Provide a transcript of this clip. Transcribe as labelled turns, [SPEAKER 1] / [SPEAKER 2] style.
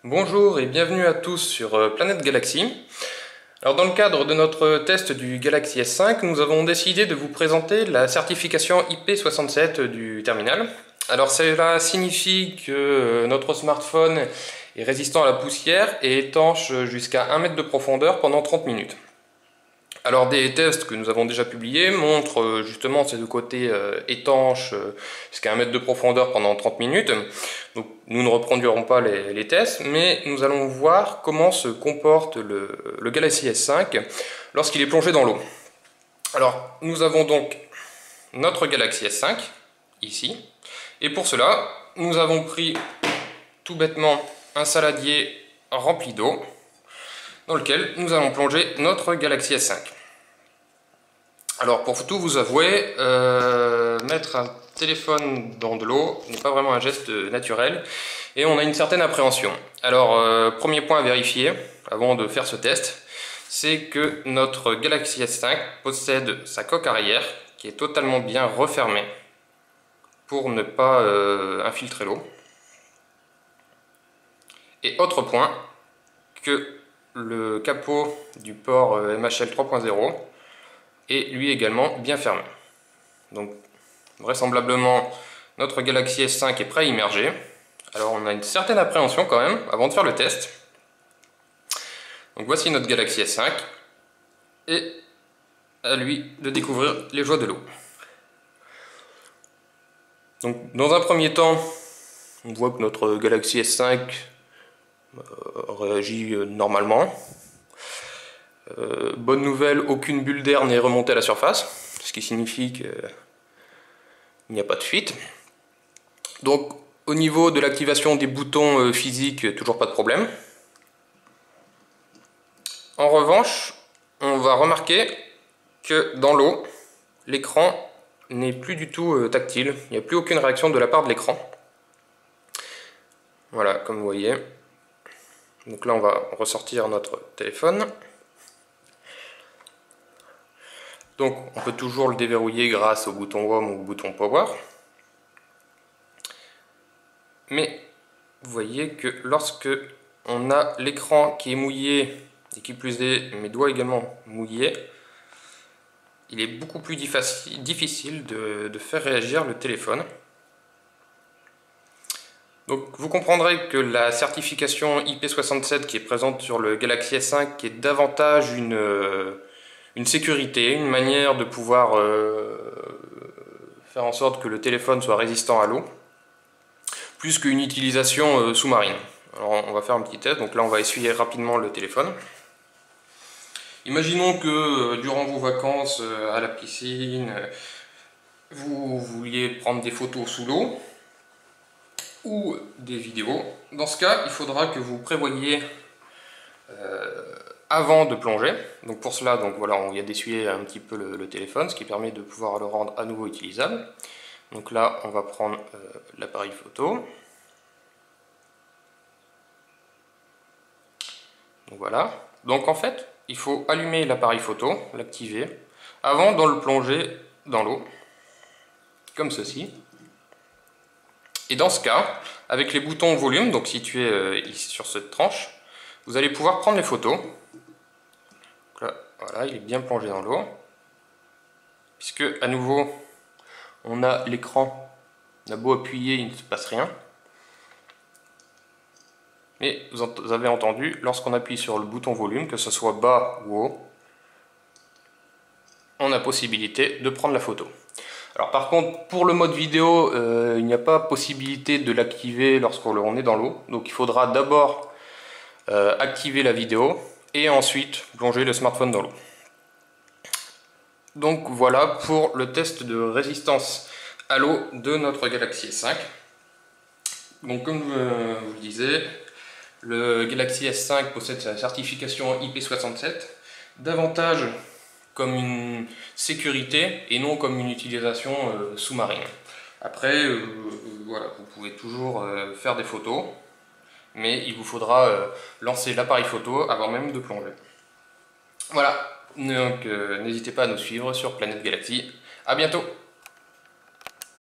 [SPEAKER 1] Bonjour et bienvenue à tous sur Planète Galaxy. Alors dans le cadre de notre test du Galaxy S5, nous avons décidé de vous présenter la certification IP67 du terminal. Alors cela signifie que notre smartphone est résistant à la poussière et étanche jusqu'à 1 mètre de profondeur pendant 30 minutes. Alors des tests que nous avons déjà publiés montrent justement ces deux côtés étanches jusqu'à 1 mètre de profondeur pendant 30 minutes. Donc nous ne reproduirons pas les tests, mais nous allons voir comment se comporte le Galaxy S5 lorsqu'il est plongé dans l'eau. Alors nous avons donc notre Galaxy S5 ici, et pour cela nous avons pris tout bêtement un saladier rempli d'eau dans lequel nous allons plonger notre Galaxy S5. Alors pour tout vous avouer, mettre un téléphone dans de l'eau n'est pas vraiment un geste naturel et on a une certaine appréhension. Alors premier point à vérifier avant de faire ce test, c'est que notre Galaxy S5 possède sa coque arrière qui est totalement bien refermée pour ne pas infiltrer l'eau. Et autre point, que le capot du port MHL 3.0 est lui également bien fermé. Donc vraisemblablement notre Galaxy S5 est prêt à immerger. Alors on a une certaine appréhension quand même avant de faire le test. Donc voici notre Galaxy S5 et à lui de découvrir les joies de l'eau. Donc dans un premier temps, on voit que notre Galaxy S5 réagit normalement. Bonne nouvelle, aucune bulle d'air n'est remontée à la surface, ce qui signifie qu'il n'y a pas de fuite. Donc au niveau de l'activation des boutons physiques, toujours pas de problème. En revanche, on va remarquer que dans l'eau, l'écran n'est plus du tout tactile, il n'y a plus aucune réaction de la part de l'écran. Voilà, comme vous voyez. Donc là on va ressortir notre téléphone. Donc on peut toujours le déverrouiller grâce au bouton Home ou au bouton Power. Mais vous voyez que lorsque on a l'écran qui est mouillé, et qui plus est mes doigts également mouillés, il est beaucoup plus difficile de faire réagir le téléphone. Donc vous comprendrez que la certification IP67 qui est présente sur le Galaxy S5 est davantage une sécurité, une manière de pouvoir faire en sorte que le téléphone soit résistant à l'eau, plus qu'une utilisation sous-marine. Alors on va faire un petit test, donc là on va essuyer rapidement le téléphone. Imaginons que durant vos vacances à la piscine, vous vouliez prendre des photos sous l'eau ou des vidéos. Dans ce cas, il faudra que vous prévoyiez avant de plonger. Donc pour cela, donc voilà, on vient d'essuyer un petit peu le téléphone, ce qui permet de pouvoir le rendre à nouveau utilisable. Donc là, on va prendre l'appareil photo. Donc voilà. Donc en fait, il faut allumer l'appareil photo, l'activer, avant de le plonger dans l'eau, comme ceci. Et dans ce cas, avec les boutons volume, donc situés ici sur cette tranche, vous allez pouvoir prendre les photos. Là, voilà, il est bien plongé dans l'eau. Puisque, à nouveau, on a l'écran, on a beau appuyer, il ne se passe rien. Mais vous avez entendu, lorsqu'on appuie sur le bouton volume, que ce soit bas ou haut, on a possibilité de prendre la photo. Alors par contre, pour le mode vidéo, il n'y a pas possibilité de l'activer lorsqu'on est dans l'eau. Donc il faudra d'abord activer la vidéo et ensuite plonger le smartphone dans l'eau. Donc voilà pour le test de résistance à l'eau de notre Galaxy S5. Donc comme je vous le disais, le Galaxy S5 possède sa certification IP67, davantage comme une sécurité et non comme une utilisation sous-marine. Après, voilà, vous pouvez toujours faire des photos, mais il vous faudra lancer l'appareil photo avant même de plonger. Voilà, donc n'hésitez pas à nous suivre sur Planète Galaxy. À bientôt!